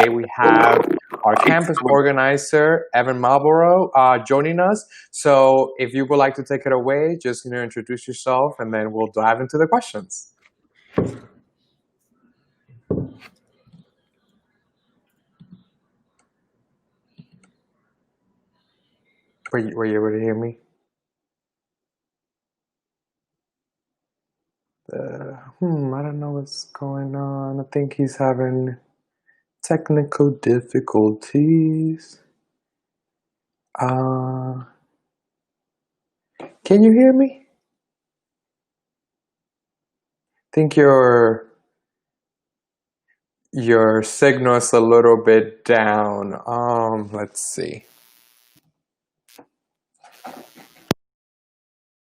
today we have our campus organizer, Evan Marlborough, joining us. So if you would like to take it away, just introduce yourself and then we'll dive into the questions. Were you able to hear me? I don't know what's going on. I think he's having technical difficulties. Can you hear me? I think your signal is a little bit down. Let's see.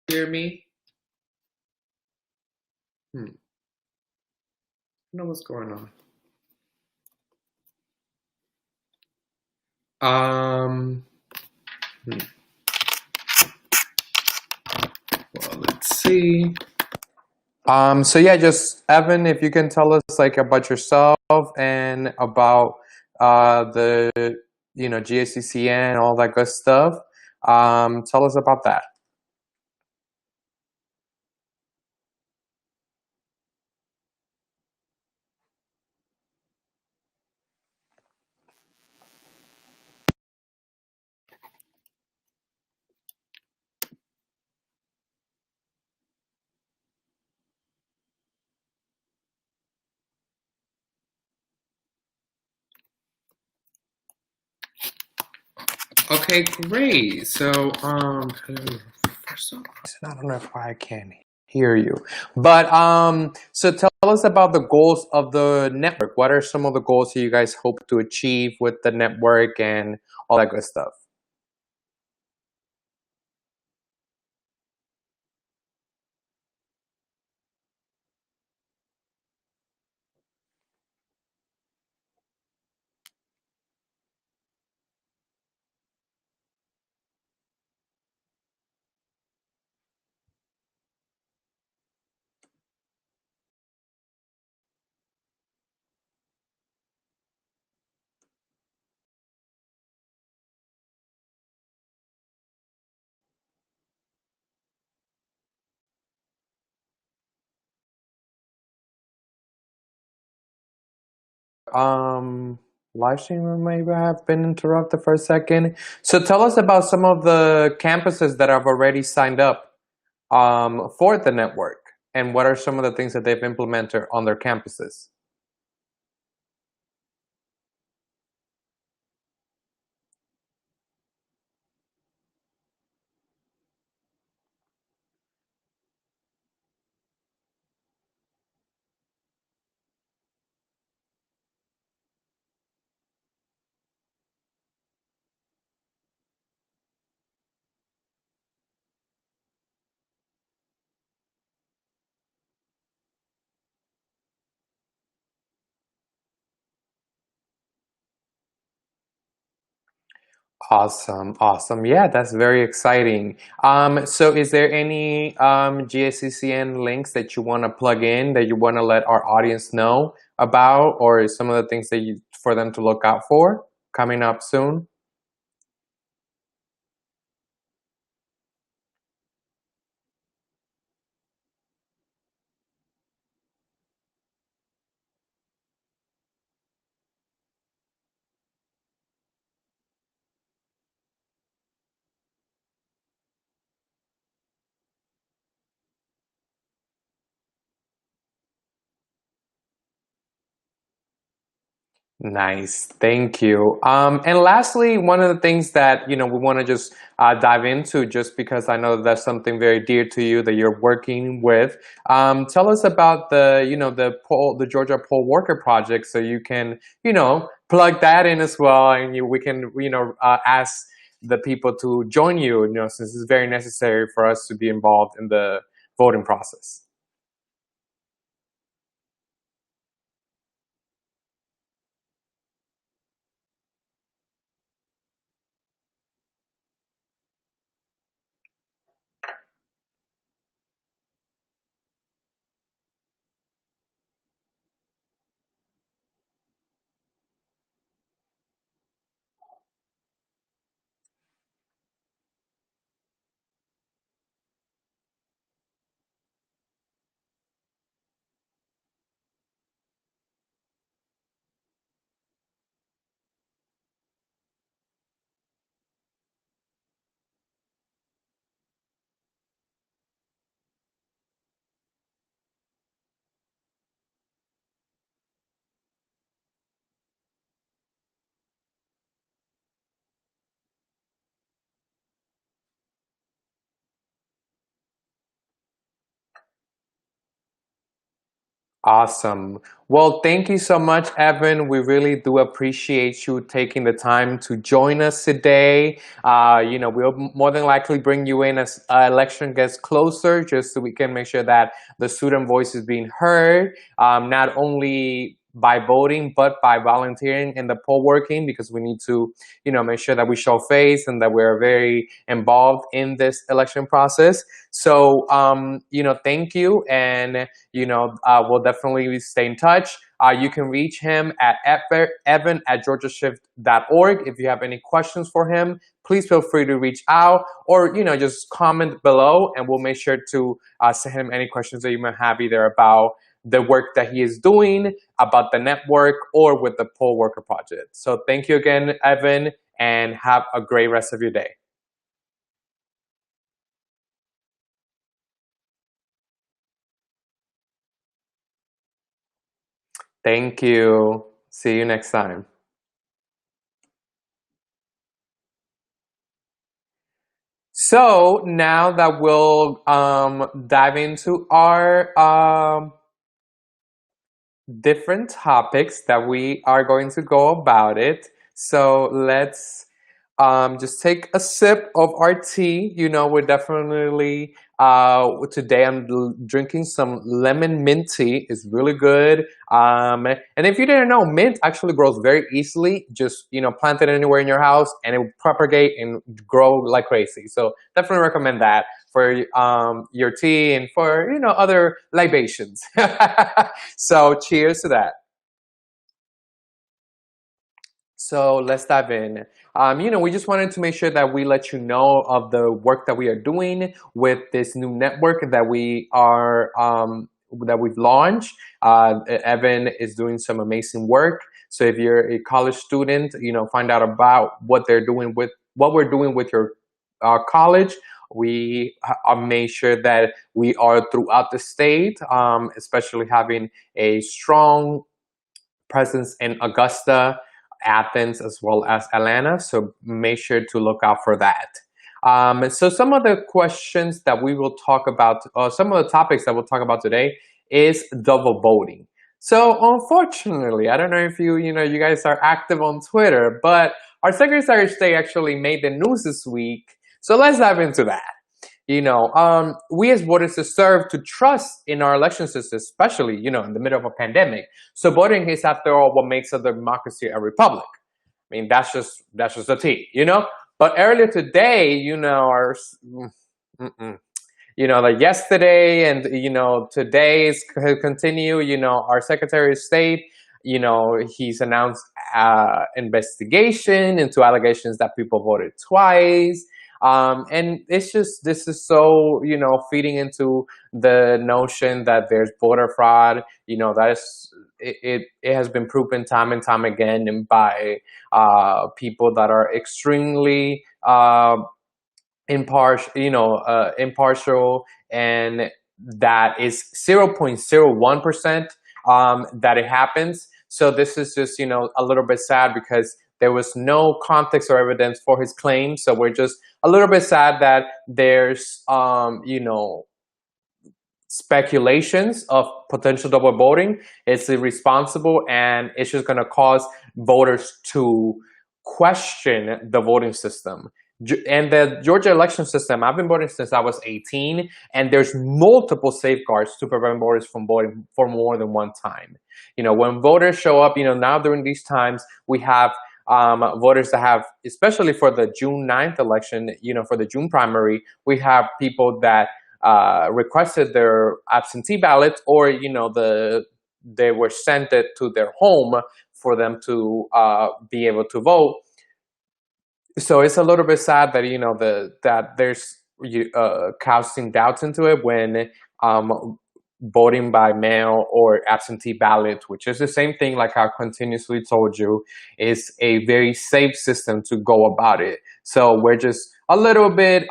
Hear me? I don't know what's going on. Well, let's see. So yeah, just Evan, if you can tell us like about yourself and about the GACCN, all that good stuff. Tell us about that. Okay, great. So, first off, I don't know why I can't hear you, but so tell us about the goals of the network. What are some of the goals that you guys hope to achieve with the network and all that good stuff? Live stream maybe have been interrupted for a second. So tell us about some of the campuses that have already signed up for the network, and what are some of the things that they've implemented on their campuses? Awesome, awesome. Yeah, that's very exciting. So is there any GSCCN links that you want to plug in that you want to let our audience know about, or some of the things that you for them to look out for coming up soon? Nice, thank you. And lastly, one of the things that we want to just dive into, just because I know that's something very dear to you that you're working with. Tell us about the Georgia Poll Worker Project, so you can plug that in as well, and we can ask the people to join you. Since it's very necessary for us to be involved in the voting process. Awesome. Well, thank you so much, Evan. We really do appreciate you taking the time to join us today. We'll more than likely bring you in as election gets closer, just so we can make sure that the student voice is being heard, not only by voting, but by volunteering in the poll working, because we need to, make sure that we show face and that we're very involved in this election process. So, thank you. And we'll definitely stay in touch. You can reach him at evan@georgiashift.org. If you have any questions for him, please feel free to reach out, or just comment below, and we'll make sure to send him any questions that you may have, either about the work that he is doing, about the network, or with the poll worker project. So thank you again, Evan, and have a great rest of your day. Thank you. See you next time. So now that we'll dive into our different topics that we are going to go about it. So let's just take a sip of our tea. We're definitely today I'm drinking some lemon mint tea. It's really good. And if you didn't know, mint actually grows very easily. Just plant it anywhere in your house, and it will propagate and grow like crazy. So definitely recommend that for your tea and for other libations. So cheers to that. So let's dive in. We just wanted to make sure that we let you know of the work that we are doing with this new network that we've launched. Evan is doing some amazing work. So if you're a college student, find out about what we're doing with your college. We made sure that we are throughout the state, especially having a strong presence in Augusta, Athens, as well as Atlanta. So make sure to look out for that. So some of the questions that we will talk about, some of the topics that we'll talk about today is double voting. So unfortunately, I don't know if you guys are active on Twitter, but our Secretary of State actually made the news this week. So let's dive into that. We as voters deserve to trust in our election system, especially, in the middle of a pandemic. So voting is, after all, what makes a democracy a republic. I mean, that's just the tea. But earlier today, like yesterday and today's continue. Our Secretary of State, he's announced investigation into allegations that people voted twice. And this is so, feeding into the notion that there's voter fraud. That is, it has been proven time and time again, and by people that are extremely impartial, and that is 0.01% that it happens. So this is just, a little bit sad, because there was no context or evidence for his claim. So we're just a little bit sad that there's, speculations of potential double voting. It's irresponsible, and it's just going to cause voters to question the voting system. And the Georgia election system, I've been voting since I was 18, and there's multiple safeguards to prevent voters from voting for more than one time. When voters show up, now during these times, we have voters that have, especially for the June 9th election, for the June primary, we have people that requested their absentee ballots, or they were sent it to their home for them to be able to vote. So it's a little bit sad that that there's casting doubts into it when voting by mail or absentee ballot, which is the same thing, like I continuously told you, is a very safe system to go about it. So we're just a little bit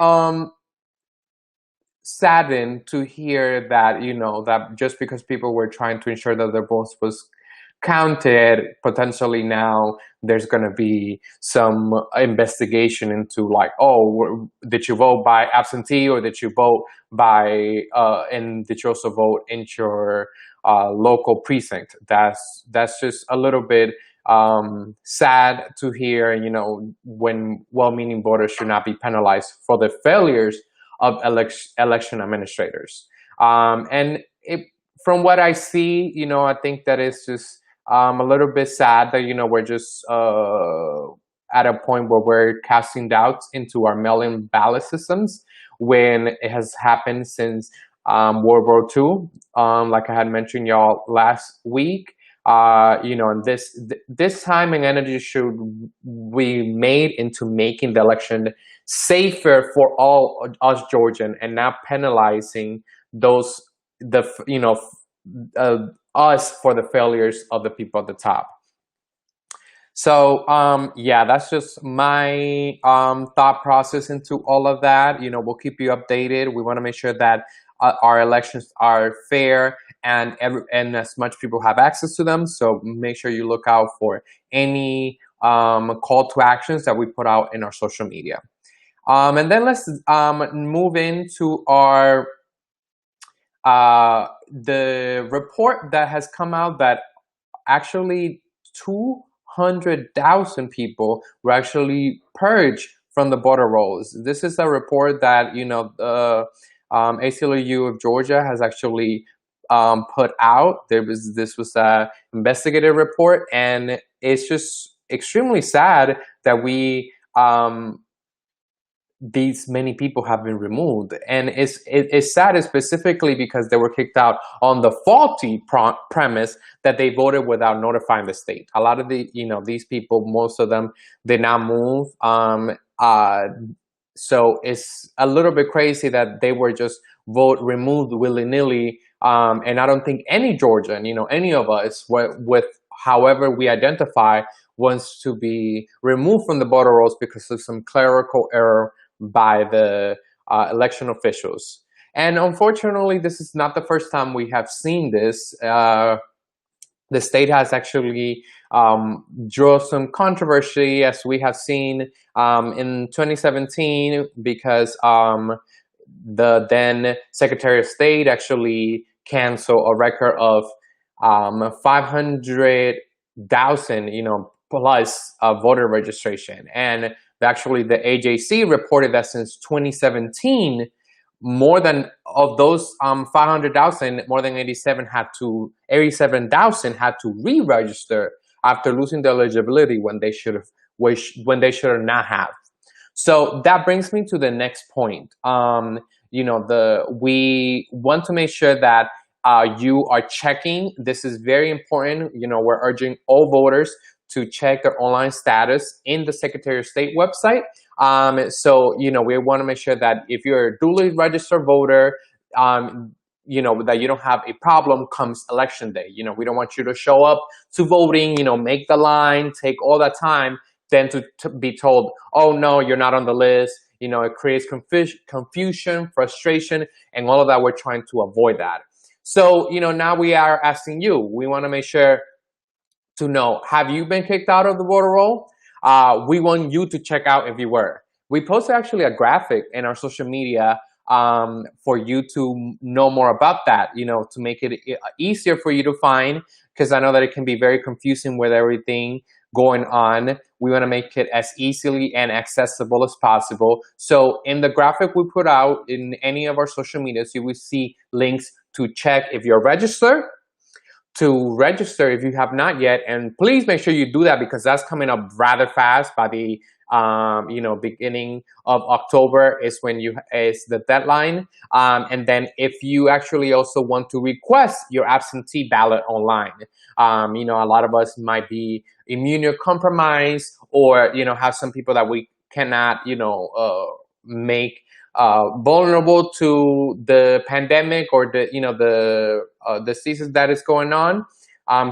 saddened to hear that that just because people were trying to ensure that their votes was counted, potentially now there's going to be some investigation into, like, oh, did you vote by absentee, or did you vote by and did you also vote in your local precinct. That's just a little bit sad to hear. When well-meaning voters should not be penalized for the failures of election administrators. And from what I see, I think that it's just a little bit sad that we're just at a point where we're casting doubts into our mail-in ballot systems when it has happened since World War II. Like I had mentioned y'all last week, and this time and energy should be made into making the election safer for all us Georgian, and not penalizing those us for the failures of the people at the top. So yeah, that's just my thought process into all of that. We'll keep you updated. We want to make sure that our elections are fair and as much people have access to them. So make sure you look out for any call to actions that we put out in our social media. And then let's move into our the report that has come out that actually 200,000 people were actually purged from the voter rolls. This is a report that the ACLU of Georgia has actually put out. This was a investigative report, and it's just extremely sad that these many people have been removed, and it's sad specifically because they were kicked out on the faulty premise that they voted without notifying the state. A lot of these people, most of them did not move. So it's a little bit crazy that they were just removed willy-nilly. And I don't think any Georgian, any of us with however we identify, wants to be removed from the voter rolls because of some clerical error by the election officials. And unfortunately, this is not the first time we have seen this. The state has actually drawn some controversy, as we have seen in 2017, because the then Secretary of State actually canceled a record of 500,000, plus voter registration. And actually, the AJC reported that since 2017, more than of those 500,000, more than 87,000 had to re-register after losing their eligibility when they should not have. So that brings me to the next point. We want to make sure that you are checking. This is very important. We're urging all voters to check their online status in the Secretary of State website. So we want to make sure that if you're a duly registered voter, that you don't have a problem comes election day. We don't want you to show up to voting, make the line, take all that time, then to be told, oh no, you're not on the list. It creates confusion, frustration, and all of that. We're trying to avoid that. So, now we are asking you, we want to make sure to know, have you been kicked out of the voter roll? We want you to check out if you were. We posted actually a graphic in our social media for you to know more about that, to make it easier for you to find, because I know that it can be very confusing with everything going on. We want to make it as easily and accessible as possible. So in the graphic we put out in any of our social medias, you will see links to check if you're registered, to register if you have not yet, and please make sure you do that because that's coming up rather fast. By the beginning of October is the deadline. And then if you actually also want to request your absentee ballot online, a lot of us might be immunocompromised, or have some people that we cannot make vulnerable to the pandemic or the diseases that is going on.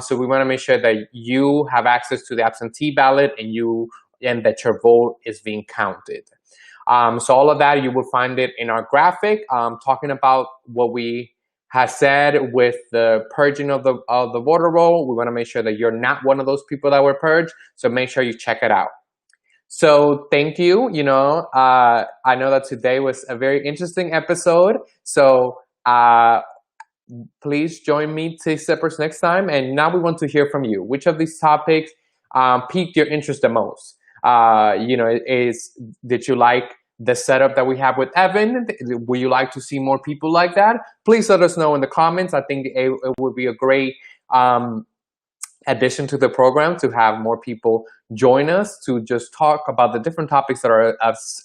So we want to make sure that you have access to the absentee ballot and that your vote is being counted. So all of that, you will find it in our graphic, talking about what we have said with the purging of the voter roll. We want to make sure that you're not one of those people that were purged. So make sure you check it out. So thank you. I know that today was a very interesting episode. So please join me, Tea Sippers, next time. And now we want to hear from you. Which of these topics piqued your interest the most? Did you like the setup that we have with Evan? Would you like to see more people like that? Please let us know in the comments. I think it would be a great addition to the program to have more people join us to just talk about the different topics that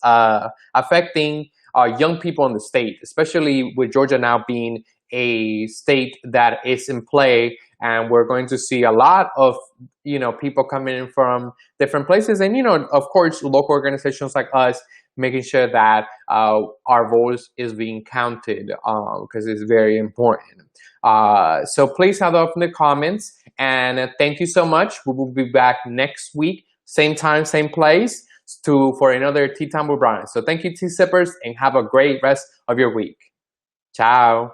are affecting young people in the state, especially with Georgia now being a state that is in play, and we're going to see a lot of people coming in from different places, and of course local organizations like us making sure that our voice is being counted, because it's very important. So please have that up in the comments, and thank you so much. We will be back next week, same time, same place, for another Tea Time with Brian. So thank you, Tea Sippers, and have a great rest of your week. Ciao.